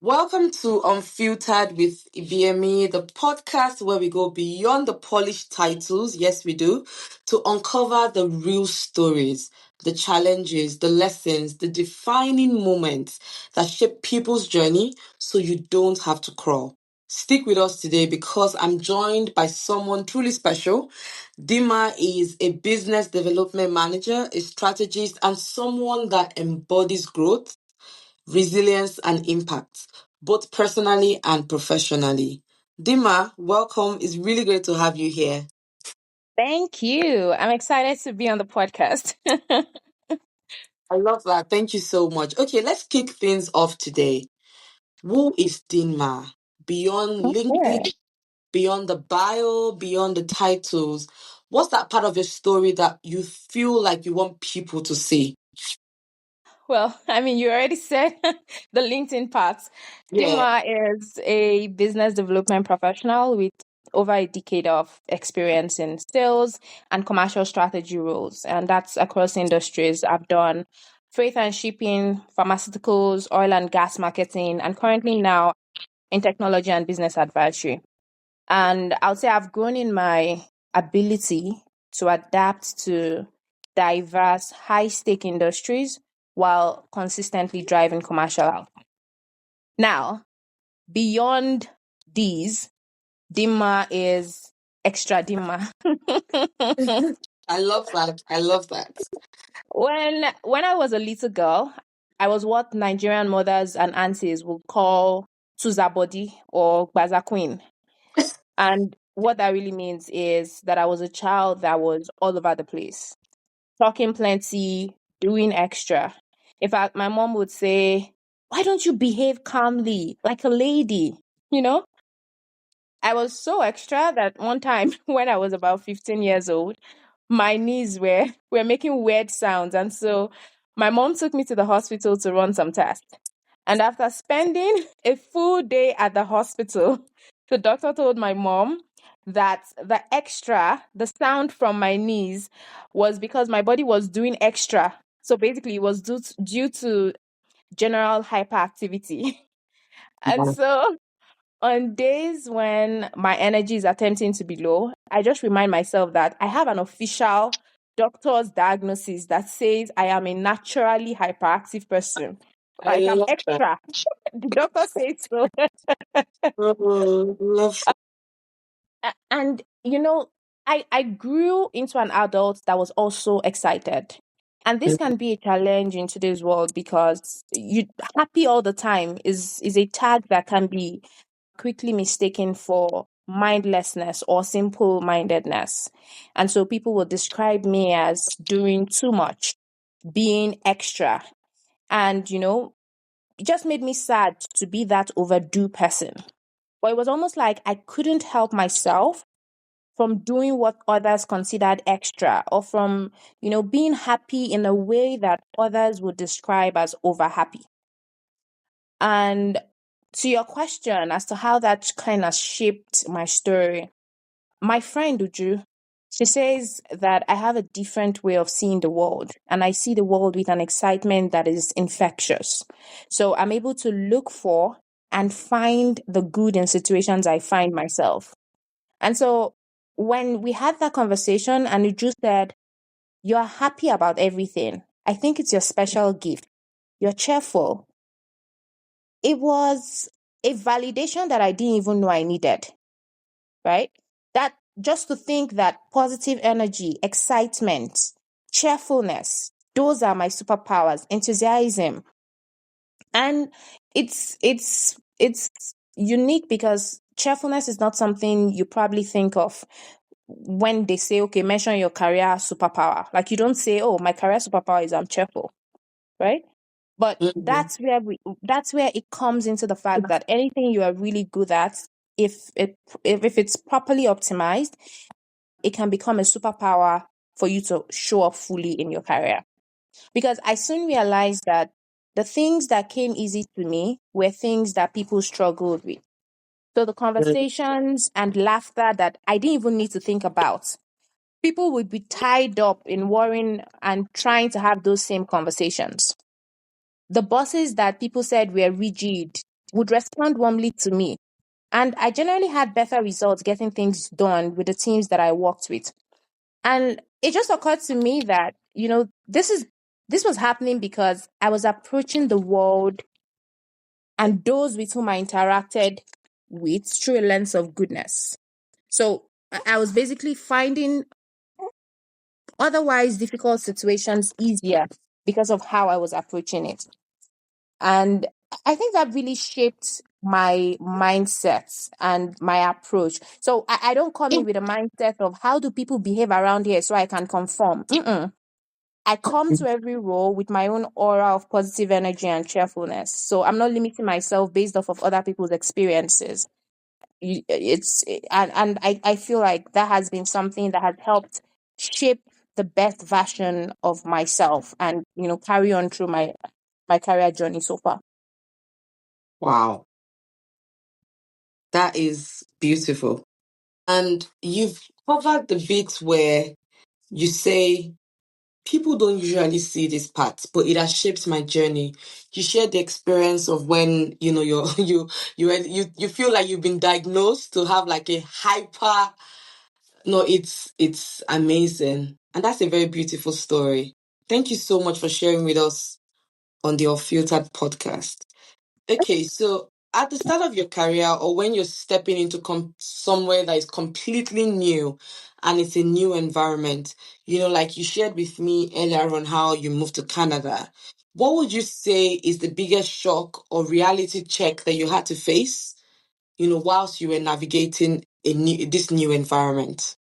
Welcome to Unfiltered with Ibiyemi, the podcast where we go beyond the polished titles, yes, we do, to uncover the real stories, the challenges, the lessons, the defining moments that shape people's journey so you don't have to crawl. Stick with us today because I'm joined by someone truly special. Dimma is a business development manager, a strategist, and someone that embodies growth, resilience, and impact, both personally and professionally. Dima, welcome. It's really great to have you here. Thank you. I'm excited to be on the podcast. I love that. Thank you so much. Okay, let's kick things off today. Who is Dima? Beyond Okay. LinkedIn, beyond the bio, beyond the titles, what's that part of your story that you feel like you want people to see? Well, you already said the LinkedIn part. Yeah. Dimma is a business development professional with over a decade of experience in sales and commercial strategy roles, and that's across industries. I've done freight and shipping, pharmaceuticals, oil and gas marketing, and currently now in technology and business advisory. And I would say I've grown in my ability to adapt to diverse, high stake industries while consistently driving commercial output. Now, beyond these, Dimma is extra Dimma. I love that. I love that. When I was a little girl, I was what Nigerian mothers and aunties would call Tuza body or Baza queen. And what that really means is that I was a child that was all over the place, talking plenty, doing extra. In fact, my mom would say, "Why don't you behave calmly like a lady?" You know, I was so extra that one time when I was about 15 years old, my knees were making weird sounds. And so my mom took me to the hospital to run some tests. And after spending a full day at the hospital, the doctor told my mom that the sound from my knees was because my body was doing extra. So basically, it was due to general hyperactivity. And so on days when my energy is attempting to be low, I just remind myself that I have an official doctor's diagnosis that says I am a naturally hyperactive person. I Like I'm love that. extra. The doctor says so. Oh, love. And I grew into an adult that was also excited. And this can be a challenge in today's world because you happy all the time is a tag that can be quickly mistaken for mindlessness or simple mindedness. And so people will describe me as doing too much, being extra. And, it just made me sad to be that overdue person. But it was almost like I couldn't help myself from doing what others considered extra or from, being happy in a way that others would describe as over happy. And to your question as to how that kind of shaped my story, my friend Uju, she says that I have a different way of seeing the world, and I see the world with an excitement that is infectious. So I'm able to look for and find the good in situations I find myself. And so when we had that conversation and Uju said, "You're happy about everything. I think it's your special gift. You're cheerful." It was a validation that I didn't even know I needed, right? That just to think that positive energy, excitement, cheerfulness, those are my superpowers, enthusiasm. And it's unique because cheerfulness is not something you probably think of when they say, okay, mention your career superpower. Like you don't say, oh, my career superpower is I'm cheerful, right? But Mhm. that's where it comes into the fact that anything you are really good at, if it if it's properly optimized, it can become a superpower for you to show up fully in your career. Because I soon realized that the things that came easy to me were things that people struggled with. So the conversations and laughter that I didn't even need to think about, people would be tied up in worrying and trying to have those same conversations. The bosses that people said were rigid, would respond warmly to me. And I generally had better results getting things done with the teams that I worked with. And it just occurred to me that, this was happening because I was approaching the world and those with whom I interacted with through a lens of goodness. So I was basically finding otherwise difficult situations easier because of how I was approaching it. And I think that really shaped my mindset and my approach. So I don't come in with a mindset of how do people behave around here so I can conform. Mm-mm. I come to every role with my own aura of positive energy and cheerfulness. So I'm not limiting myself based off of other people's experiences. And I feel like that has been something that has helped shape the best version of myself and carry on through my career journey so far. Wow, that is beautiful. And you've covered the bits where you say people don't usually see this part, but it has shaped my journey. You shared the experience of when you're you feel like you've been diagnosed to have like a hyper. No, it's amazing, and that's a very beautiful story. Thank you so much for sharing with us on the Unfiltered podcast. Okay, so at the start of your career or when you're stepping into somewhere that is completely new and it's a new environment, like you shared with me earlier on how you moved to Canada, what would you say is the biggest shock or reality check that you had to face, whilst you were navigating this new environment?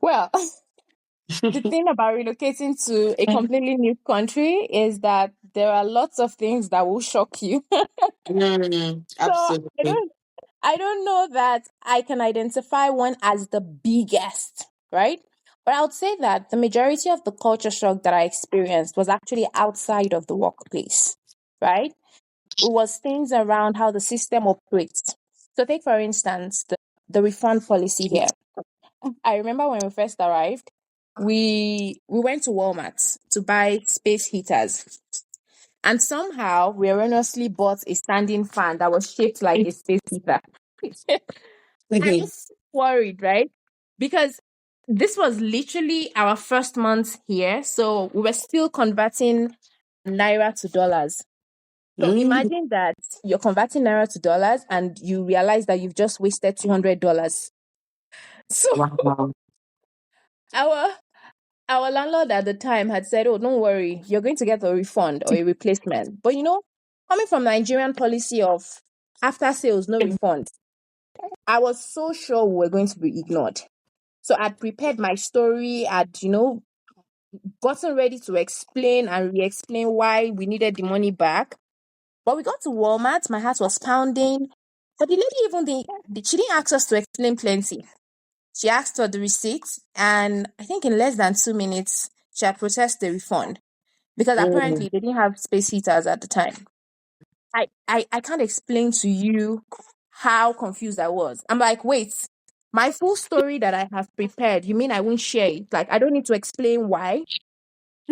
Well, the thing about relocating to a completely new country is that there are lots of things that will shock you. So Absolutely. I don't know that I can identify one as the biggest, right? But I would say that the majority of the culture shock that I experienced was actually outside of the workplace, right? It was things around how the system operates. So take for instance the refund policy here. I remember when we first arrived, we went to Walmart to buy space heaters. And somehow we erroneously bought a standing fan that was shaped like a space heater. I Mhm. was worried, right? Because this was literally our first month here. So we were still converting naira to dollars. So Mm, imagine that you're converting naira to dollars and you realize that you've just wasted $200. So wow. our our landlord at the time had said, "Oh, don't worry, you're going to get a refund or a replacement." But coming from Nigerian policy of after sales, no refund, I was so sure we were going to be ignored. So I'd prepared my story, I'd, gotten ready to explain and re-explain why we needed the money back. But we got to Walmart, my heart was pounding. But the lady she didn't ask us to explain plenty. She asked for the receipt, and I think in less than 2 minutes, she had processed the refund because Mm, apparently they didn't have space heaters at the time. I can't explain to you how confused I was. I'm like, wait, my full story that I have prepared, you mean I won't share it? Like, I don't need to explain why,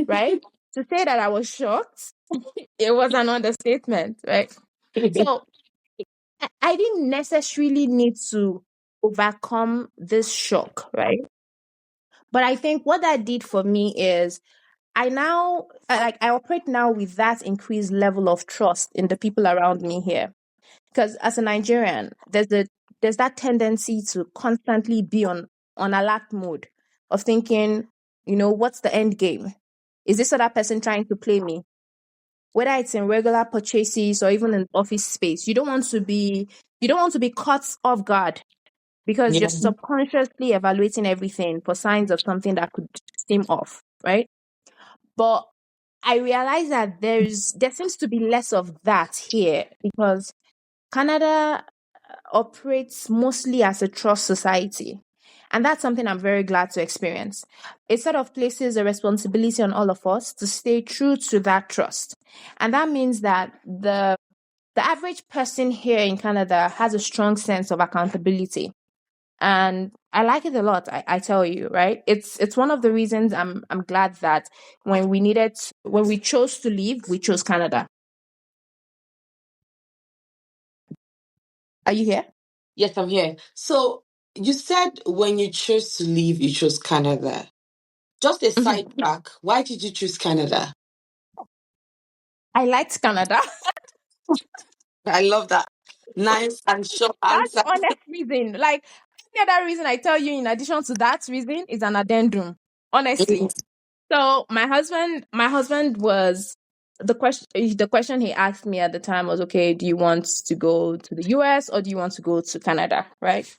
right? To say that I was shocked, it was an understatement, right? So I didn't necessarily need to overcome this shock, right? But I think what that did for me is I operate now with that increased level of trust in the people around me here. Because as a Nigerian, there's that tendency to constantly be on alert mode of thinking, what's the end game? Is this other person trying to play me? Whether it's in regular purchases or even in office space, you don't want to be caught off guard because you're yeah. subconsciously evaluating everything for signs of something that could seem off, right? But I realize that there seems to be less of that here because Canada operates mostly as a trust society. And that's something I'm very glad to experience. It sort of places a responsibility on all of us to stay true to that trust. And that means that the average person here in Canada has a strong sense of accountability. And I like it a lot, I tell you, right? It's one of the reasons I'm glad that when we chose to leave, we chose Canada. Are you here? Yes, I'm here. So you said when you chose to leave, you chose Canada. Just a Mhm. sidetrack. Why did you choose Canada? I liked Canada. I love that. Nice and short That's answer. honest reason. Like any other reason I tell you in addition to that reason is an addendum. Honestly. So my husband was the question he asked me at the time was, okay, do you want to go to the US or do you want to go to Canada? Right.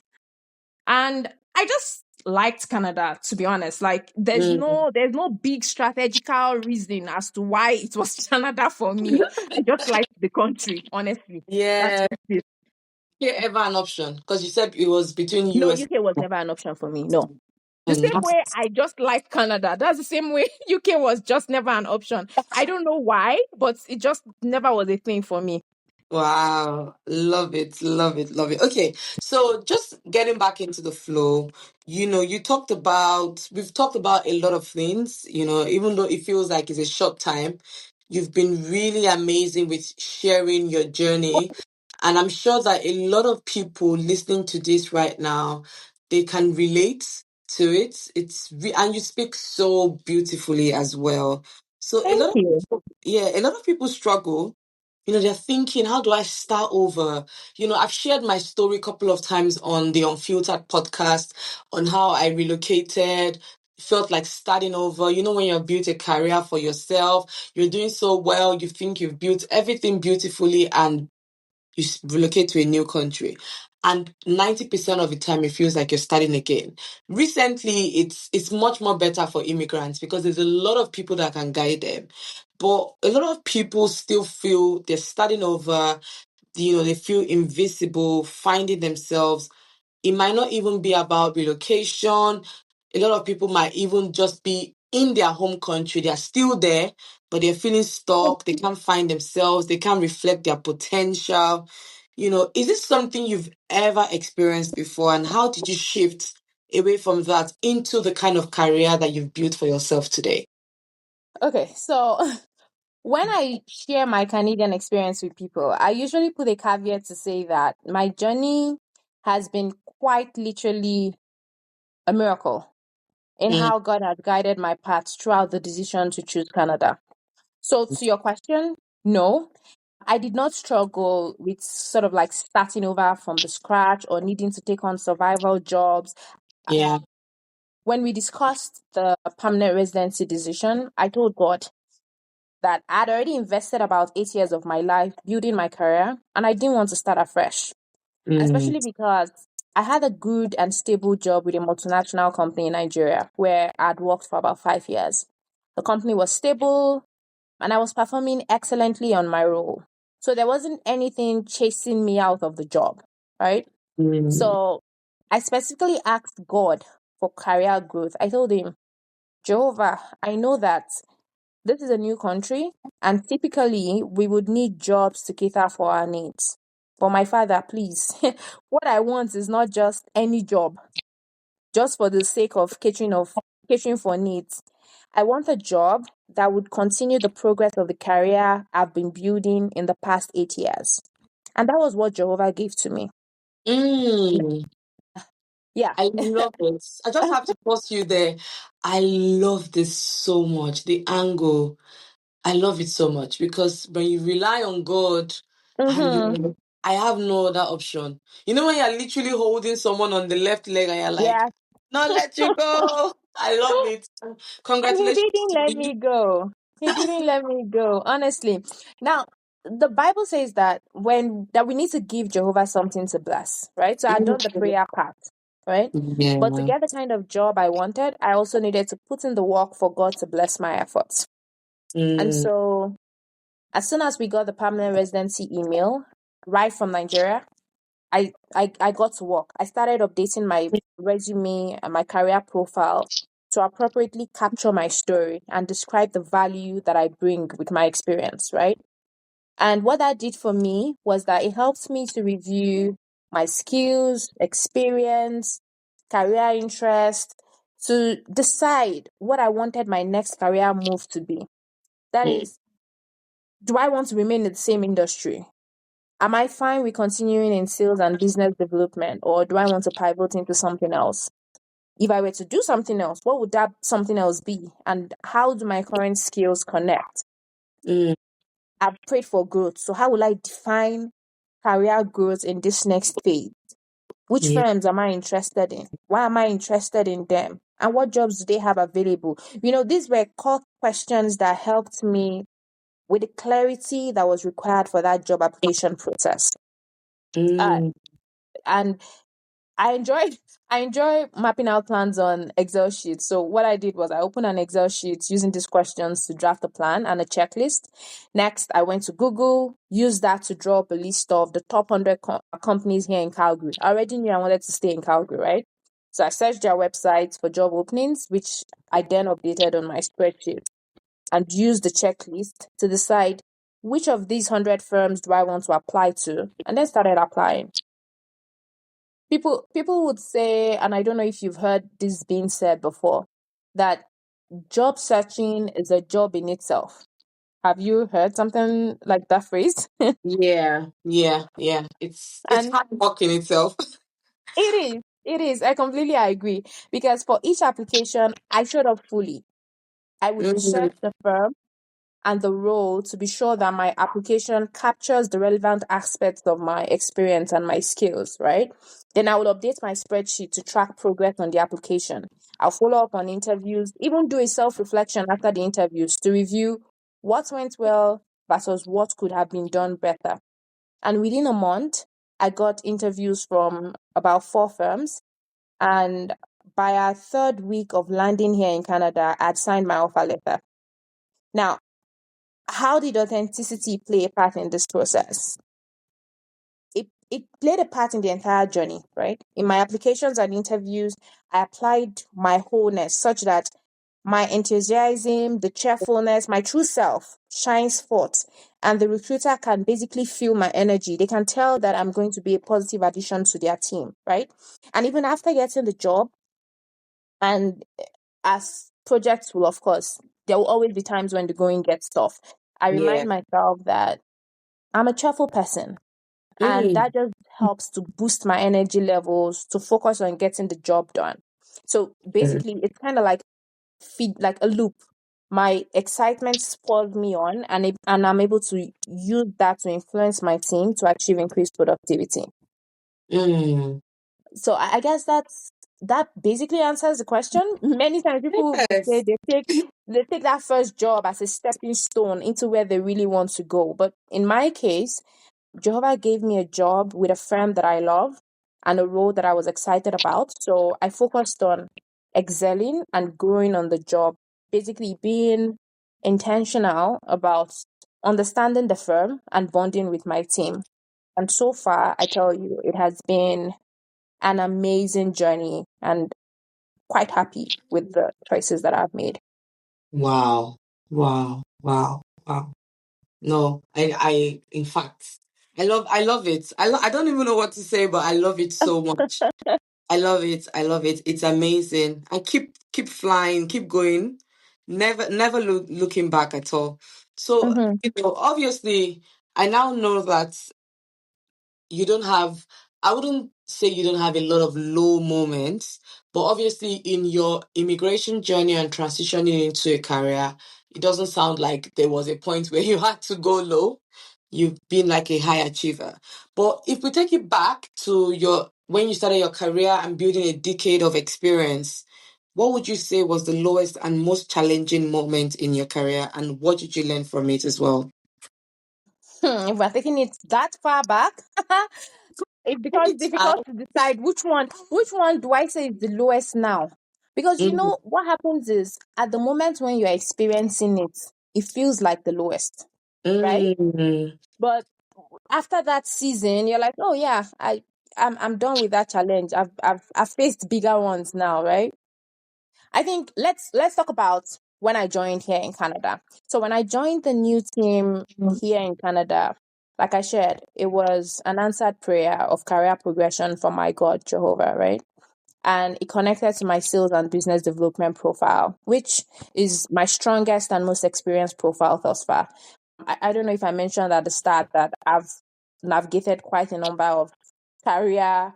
And I just liked Canada, to be honest. Like Mm. there's no big strategical reason as to why it was Canada for me. I just liked the country, honestly. That's Yeah. just it. Here ever an option? Because you said it was between No, US UK was never an option for me. No. The and same way I just like Canada. That's the same way UK was just never an option. I don't know why, but it just never was a thing for me. wow. Love it. Love it. Love it. Okay. So just getting back into the flow, we've talked about a lot of things, even though it feels like it's a short time, you've been really amazing with sharing your journey. And I'm sure that a lot of people listening to this right now, they can relate to it. And you speak so beautifully as well. So a Thank lot of you. people, yeah, a lot of people struggle. They're thinking, how do I start over? I've shared my story a couple of times on the Unfiltered podcast on how I relocated, felt like starting over. When you've built a career for yourself, you're doing so well, you think you've built everything beautifully, and relocate to a new country. And 90% of the time, it feels like you're starting again. Recently, it's much more better for immigrants because there's a lot of people that can guide them. But a lot of people still feel they're starting over, they feel invisible, finding themselves. It might not even be about relocation. A lot of people might even just be in their home country. They're still there, but they're feeling stuck. They can't find themselves. They can't reflect their potential. Is this something you've ever experienced before? And how did you shift away from that into the kind of career that you've built for yourself today? Okay, so when I share my Canadian experience with people, I usually put a caveat to say that my journey has been quite literally a miracle in Mm, how God has guided my path throughout the decision to choose Canada. So, to your question, no, I did not struggle with sort of like starting over from the scratch or needing to take on survival jobs. yeah. When we discussed the permanent residency decision, I told God that I'd already invested about 8 years of my life building my career and I didn't want to start afresh, Mm, especially because I had a good and stable job with a multinational company in Nigeria where I'd worked for about 5 years. The company was stable and I was performing excellently on my role. So there wasn't anything chasing me out of the job, right? mm, So I specifically asked God for career growth. I told him, Jehovah, I know that this is a new country, and typically we would need jobs to cater for our needs. But my father, please, what I want is not just any job, just for the sake of catering for needs. I want a job that would continue the progress of the career I've been building in the past 8 years. And that was what Jehovah gave to me. mm. Yeah. I love it. I just have to pause you there. I love this so much. The angle. I love it so much because when you rely on God and Mm-hmm. you I have no other option. When you're literally holding someone on the left leg and you're like, Yeah. not let you go. I love it. And he Congratulations didn't to let you. me go. He didn't let me go, honestly. Now, the Bible says that we need to give Jehovah something to bless, right? So I'd done the prayer part, right? But to Yeah. get the kind of job I wanted, I also needed to put in the work for God to bless my efforts. And Mm, so as soon as we got the permanent residency email right from Nigeria, I got to work. I started updating my resume and my career profile to appropriately capture my story and describe the value that I bring with my experience, right? And what that did for me was that it helped me to review my skills, experience, career interest, to decide what I wanted my next career move to be. That mm, is, do I want to remain in the same industry? Am I fine with continuing in sales and business development, or do I want to pivot into something else? If I were to do something else, what would that something else be? And how do my current skills connect? Mm, I've prayed for growth. So how will I define career growth in this next phase? Which yeah. firms am I interested in? Why am I interested in them? And what jobs do they have available? These were core questions that helped me with the clarity that was required for that job application process. Uh, Mm, and I enjoy I enjoy mapping out plans on Excel sheets. So what I did was I opened an Excel sheet using these questions to draft a plan and a checklist. Next, I went to Google, used that to draw up a list of the top 100 companies here in Calgary. I already knew I wanted to stay in Calgary, right? So I searched their websites for job openings, which I then updated on my spreadsheet, and used the checklist to decide which of these 100 firms do I want to apply to, and then started applying. People would say, and I don't know if you've heard this being said before, that job searching is a job in itself. Have you heard something like that phrase? yeah, yeah, yeah. It's And hard work in itself. it is. I completely agree, because for each application, I showed up fully. I would Mm, research the firm and the role to be sure that my application captures the relevant aspects of my experience and my skills, right? Then I will update my spreadsheet to track progress on the application. I'll follow up on interviews, even do a self reflection after the interviews to review what went well versus what could have been done better. And within a month, I got interviews from about 4 firms. And by our third week of landing here in Canada, I'd signed my offer letter. Now, how did authenticity play a part in this process? It played a part in the entire journey, right? In my applications and interviews, I applied my wholeness such that my enthusiasm, the cheerfulness, my true self shines forth. And the recruiter can basically feel my energy. They can tell that I'm going to be a positive addition to their team, right? And even after getting the job, and as projects will, of course, there will always be times when the going gets tough. I yeah. remind myself that I'm a cheerful person, and Mm, that just helps to boost my energy levels to focus on getting the job done. So mm, basically, it's kind of like feed like a loop. My excitement spurs me on, and I'm able to use that to influence my team to achieve increased productivity. mm. So I guess that basically answers the question. Many times people would say Yes. they take that first job as a stepping stone into where they really want to go. But in my case, Jehovah gave me a job with a firm that I love and a role that I was excited about. So I focused on excelling and growing on the job, basically being intentional about understanding the firm and bonding with my team. And so far, I tell you, it has been an amazing journey, and quite happy with the choices that I've made. Wow. Wow. Wow. Wow. No, in fact, I love it. I don't even know what to say, but I love it so much. I love it. I love it. It's amazing. And keep flying, keep going. Never looking back at all. So, Mm-hmm. obviously, I now know that you don't have, I wouldn't say you don't have a lot of low moments, but obviously in your immigration journey and transitioning into a career, it doesn't sound like there was a point where you had to go low. You've been like a high achiever. But if we take it back to your when you started your career and building a decade of experience, what would you say was the lowest and most challenging moment in your career, and what did you learn from it as well? If we're taking it that far back, it becomes Anytime. difficult to decide which one do I say is the lowest now. Because Mm, what happens is, at the moment when you're experiencing it, it feels like the lowest, right? mm. But after that season, you're like, oh yeah, I'm done with that challenge. I've faced bigger ones now, right? I think let's talk about when I joined here in Canada. So when I joined the new team here in Canada, like I shared, it was an answered prayer of career progression from my God, Jehovah, right? And it connected to my sales and business development profile, which is my strongest and most experienced profile thus far. I don't know if I mentioned at the start that navigated quite a number of career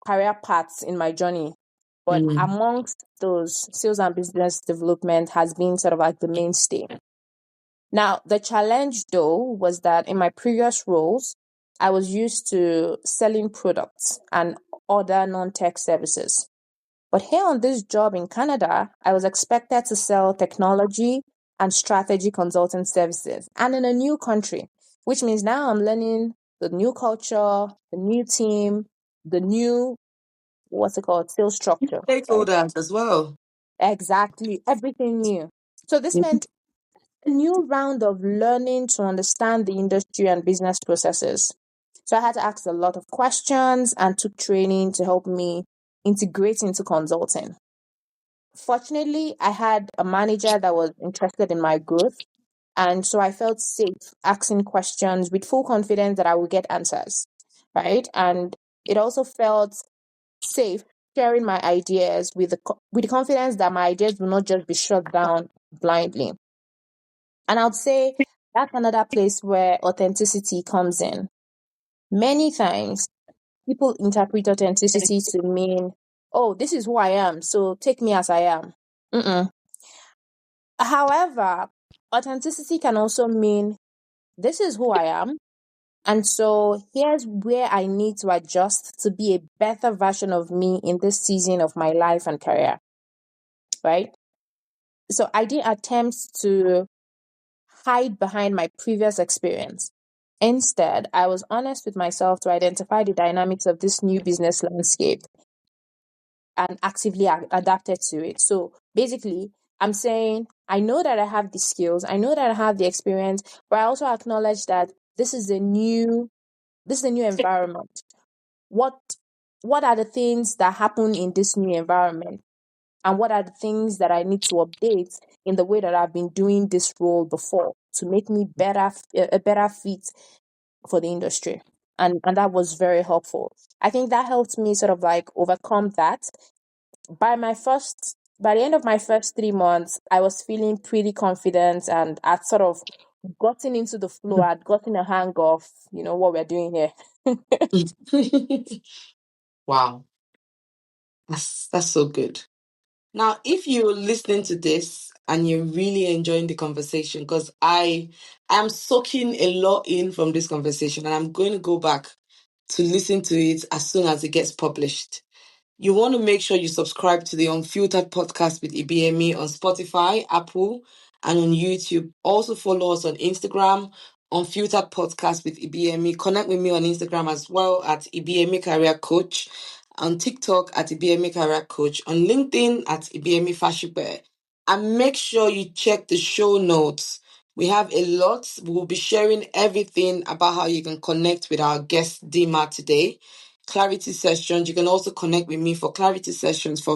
career paths in my journey. But Mm. amongst those, sales and business development has been sort of like the mainstay. Now, the challenge though was that in my previous roles, I was used to selling products and other non-tech services. But here on this job in Canada, I was expected to sell technology and strategy consulting services and in a new country, which means now I'm learning the new culture, the new team, the new, what's it called, sales structure, right? Stakeholders as well. Exactly. Everything new. So this meant a new round of learning to understand the industry and business processes. So I had to ask a lot of questions and took training to help me integrate into consulting. Fortunately, I had a manager that was interested in my growth. And so I felt safe asking questions with full confidence that I would get answers. Right. And it also felt safe sharing my ideas with the confidence that my ideas will not just be shut down blindly. And I would say that's another place where authenticity comes in. Many times people interpret authenticity to mean, oh, this is who I am, so take me as I am. Mm-mm. However, authenticity can also mean this is who I am. And so here's where I need to adjust to be a better version of me in this season of my life and career, right? So I did attempts to hide behind my previous experience. Instead, I was honest with myself to identify the dynamics of this new business landscape and actively adapted to it. So basically, I'm saying I know that I have the skills, I know that I have the experience, but I also acknowledge that this is a new environment. What what are the things that happen in this new environment? And what are the things that I need to update in the way that I've been doing this role before to make me a better fit for the industry? And that was very helpful. I think that helped me sort of like overcome that. By the end of my first 3 months, I was feeling pretty confident and I'd sort of gotten into the flow. I'd gotten a hang of, what we're doing here. Wow, that's so good. Now, if you're listening to this and you're really enjoying the conversation, because I am soaking a lot in from this conversation, and I'm going to go back to listen to it as soon as it gets published. You want to make sure you subscribe to the Unfiltered podcast with Ibiyemi on Spotify, Apple, and on YouTube. Also follow us on Instagram, Unfiltered podcast with Ibiyemi. Connect with me on Instagram as well at Ibiyemi Career Coach, on TikTok at Ibiyemi Career Coach, on LinkedIn at Ibiyemi Fashibe. And make sure you check the show notes. We have a lot. We'll be sharing everything about how you can connect with our guest Dimma today. Clarity sessions. You can also connect with me for clarity sessions.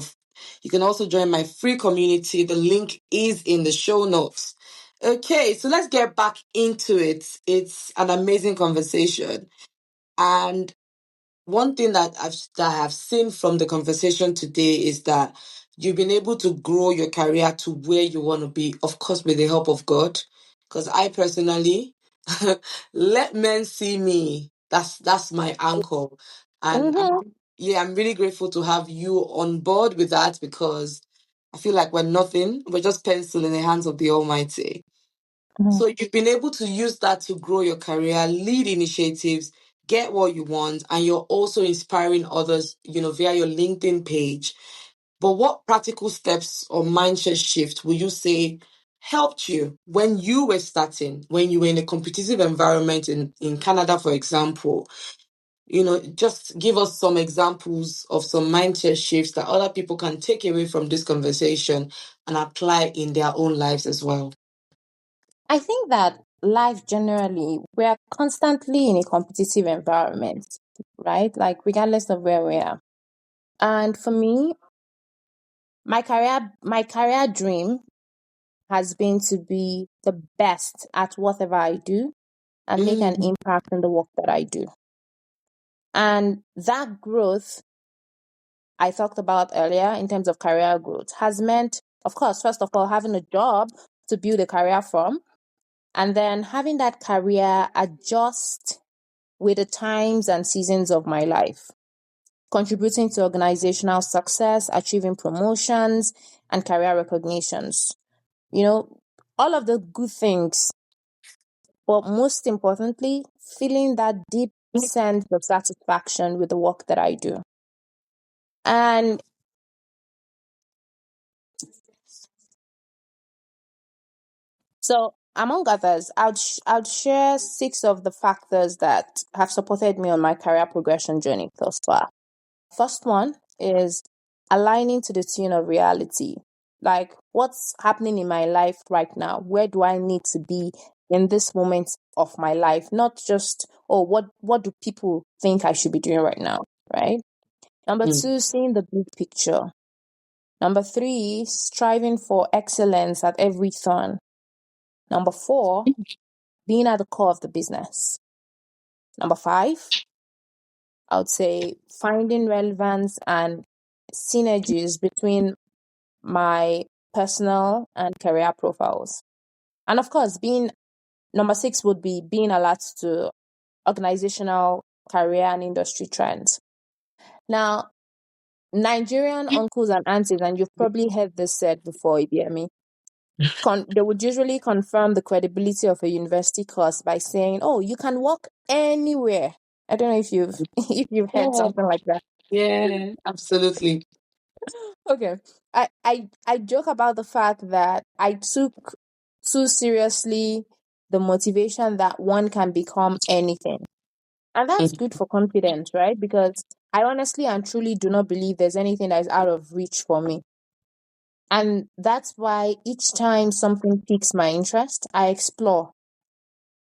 You can also join my free community. The link is in the show notes. Okay, so let's get back into it. It's an amazing conversation. And one thing that I have seen from the conversation today is that you've been able to grow your career to where you want to be, of course, with the help of God. Because I personally let men see me. That's my anchor. And Mm-hmm. I'm really grateful to have you on board with that because I feel like we're nothing. We're just pencil in the hands of the Almighty. So you've been able to use that to grow your career, lead initiatives, get what you want, and you're also inspiring others, via your LinkedIn page. But what practical steps or mindset shift would you say helped you when you were starting, when you were in a competitive environment in Canada, for example? Just give us some examples of some mindset shifts that other people can take away from this conversation and apply in their own lives as well. I think that life generally, we are constantly in a competitive environment, right? Like, regardless of where we are. And for me, my career dream has been to be the best at whatever I do and make an Mm, impact in the work that I do. And that growth I talked about earlier in terms of career growth has meant, of course, first of all, having a job to build a career from, and then having that career adjust with the times and seasons of my life, contributing to organizational success, achieving promotions and career recognitions. You know, all of the good things, but most importantly, feeling that deep sense of satisfaction with the work that I do. And so, among others, I'd share 6 of the factors that have supported me on my career progression journey thus far. First one is aligning to the tune of reality. Like, what's happening in my life right now? Where do I need to be in this moment of my life? Not just, oh, what do people think I should be doing right now, right? Number Mm. 2, seeing the big picture. Number 3, striving for excellence at every turn. Number 4, being at the core of the business. Number 5, I would say finding relevance and synergies between my personal and career profiles. And of course, being number 6 would be being alert to organizational, career, and industry trends. Now, Nigerian uncles and aunties, and you've probably heard this said before, Ibiyemi, they would usually confirm the credibility of a university course by saying, "Oh, you can work anywhere." I don't know if you've if you've heard Yeah, something like that. yeah, absolutely. Okay. I joke about the fact that I took too seriously the motivation that one can become anything. And that's Mm. good for confidence, right? Because I honestly and truly do not believe there's anything that is out of reach for me. And that's why each time something piques my interest, I explore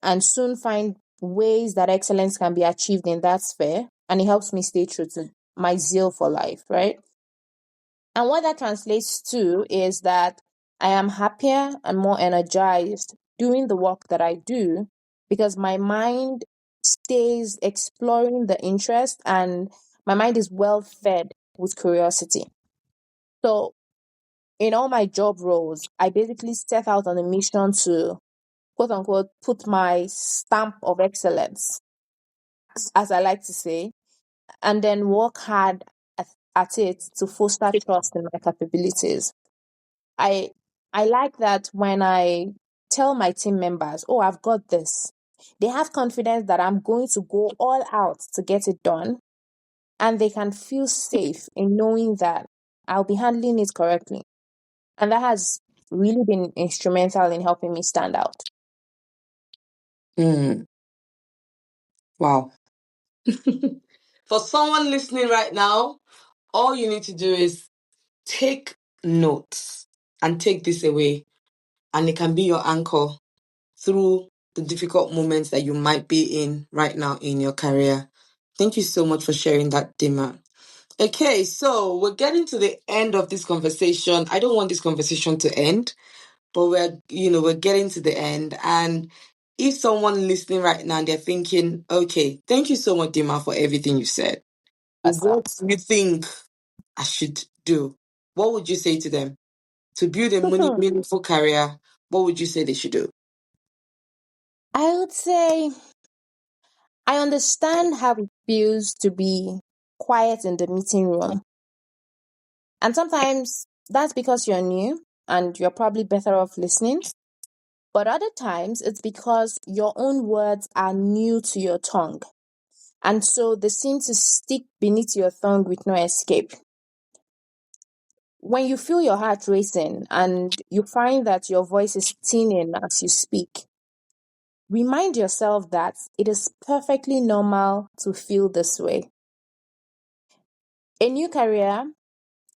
and soon find ways that excellence can be achieved in that sphere. And it helps me stay true to my zeal for life, right? And what that translates to is that I am happier and more energized doing the work that I do because my mind stays exploring the interest and my mind is well fed with curiosity. So, in all my job roles, I basically set out on a mission to quote unquote put my stamp of excellence, as I like to say, and then work hard at it to foster trust in my capabilities. I I like that when I tell my team members, "Oh, I've got this." They have confidence that I'm going to go all out to get it done, and they can feel safe in knowing that I'll be handling it correctly. And that has really been instrumental in helping me stand out. Mm. Wow. For someone listening right now, all you need to do is take notes and take this away, and it can be your anchor through the difficult moments that you might be in right now in your career. Thank you so much for sharing that, Dimma. Okay, so we're getting to the end of this conversation. I don't want this conversation to end, but we're getting to the end. And if someone listening right now, they're thinking, okay, thank you so much, Dimma, for everything you said. But what do you think I should do? What would you say to them? To build a meaningful career, what would you say they should do? I would say I understand how it feels to be quiet in the meeting room. And sometimes that's because you're new and you're probably better off listening. But other times it's because your own words are new to your tongue. And so they seem to stick beneath your tongue with no escape. When you feel your heart racing and you find that your voice is thinning as you speak, remind yourself that it is perfectly normal to feel this way. A new career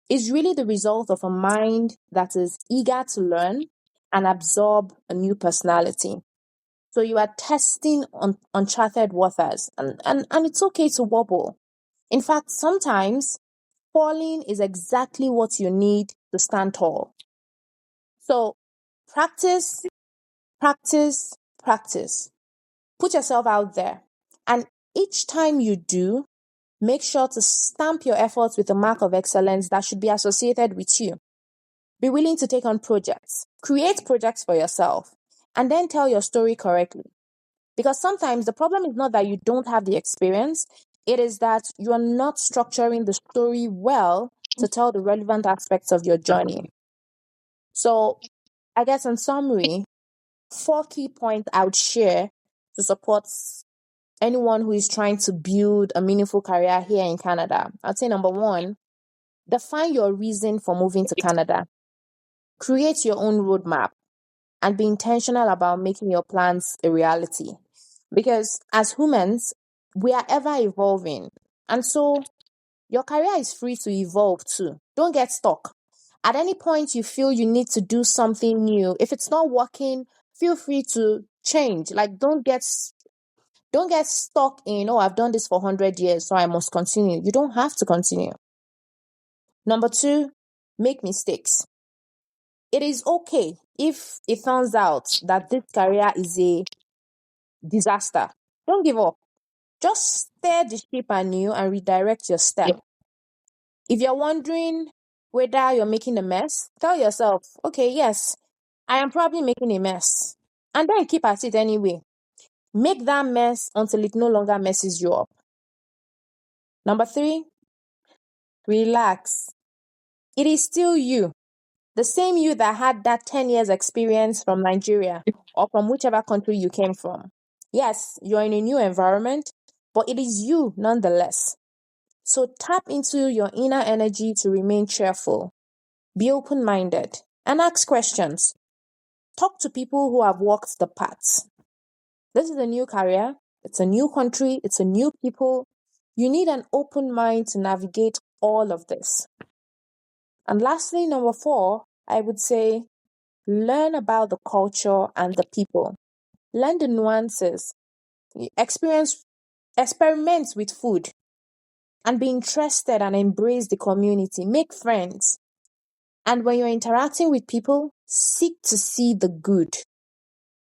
is really the result of a mind that is eager to learn and absorb a new personality. So you are testing on uncharted waters, and it's okay to wobble. In fact, sometimes falling is exactly what you need to stand tall. So practice, practice, practice. Put yourself out there. And each time you do, make sure to stamp your efforts with a mark of excellence that should be associated with you. Be willing to take on projects. Create projects for yourself and then tell your story correctly. Because sometimes the problem is not that you don't have the experience, it is that you are not structuring the story well to tell the relevant aspects of your journey. So, I guess in summary, 4 key points I would share to support anyone who is trying to build a meaningful career here in Canada. I'd say number one, define your reason for moving to Canada. Create your own roadmap and be intentional about making your plans a reality. Because as humans, we are ever evolving. And so your career is free to evolve too. Don't get stuck. At any point you feel you need to do something new, if it's not working, feel free to change. Like don't get stuck in, oh, I've done this for 100 years, so I must continue. You don't have to continue. Number two, make mistakes. It is okay if it turns out that this career is a disaster. Don't give up. Just steer the ship anew and redirect your step. If you're wondering whether you're making a mess, tell yourself, okay, yes, I am probably making a mess. And then keep at it anyway. Make that mess until it no longer messes you up. Number three, relax. It is still you. The same you that had that 10 years experience from Nigeria or from whichever country you came from. Yes, you're in a new environment, but it is you nonetheless. So tap into your inner energy to remain cheerful. Be open-minded and ask questions. Talk to people who have walked the paths. This is a new career. It's a new country. It's a new people. You need an open mind to navigate all of this. And lastly, number four, I would say learn about the culture and the people. Learn the nuances. Experiment with food and be interested and embrace the community. Make friends. And when you're interacting with people, seek to see the good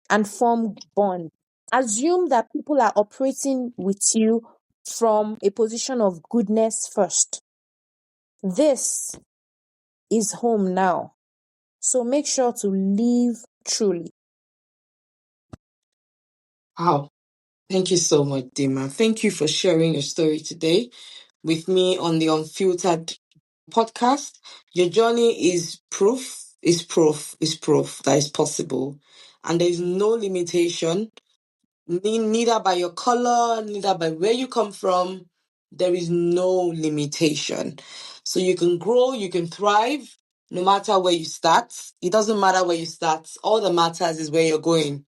and form bond. Assume that people are operating with you from a position of goodness first. This is home now. So make sure to live truly. Wow. Thank you so much, Dimma. Thank you for sharing your story today with me on the Unfiltered podcast. Your journey is proof that it's possible. And there is no limitation, neither by your color, neither by where you come from. There is no limitation. So you can grow, you can thrive, no matter where you start. It doesn't matter where you start. All that matters is where you're going.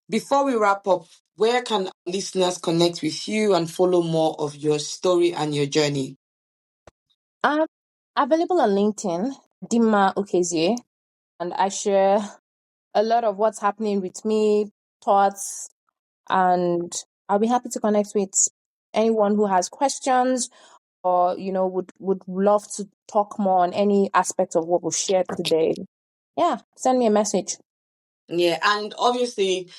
Before we wrap up, where can listeners connect with you and follow more of your story and your journey? I'm available on LinkedIn, Dimma Okezie, and I share a lot of what's happening with me, thoughts, and I'll be happy to connect with anyone who has questions or would love to talk more on any aspect of what we've shared today. Yeah, send me a message. Yeah, and obviously,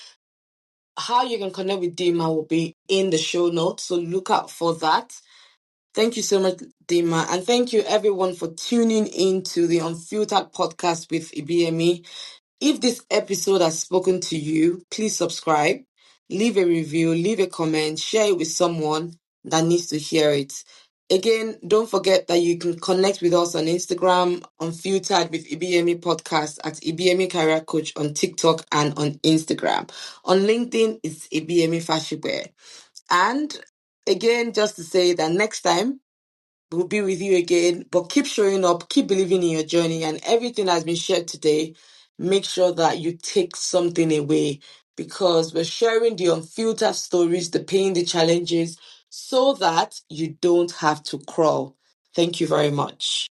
how you can connect with Dima will be in the show notes, so look out for that. Thank you so much, Dima, and thank you everyone for tuning in to the Unfiltered podcast with Ibiyemi. If this episode has spoken to you, please subscribe, leave a review, leave a comment, share it with someone that needs to hear it. Again, don't forget that you can connect with us on Instagram, Unfiltered with Ibiyemi Podcast at Ibiyemi Career Coach on TikTok and on Instagram. On LinkedIn, it's Ibiyemi Fashiwear. And again, just to say that next time, we'll be with you again, but keep showing up, keep believing in your journey, and everything that's been shared today, make sure that you take something away because we're sharing the unfiltered stories, the pain, the challenges, so that you don't have to crawl. Thank you very much.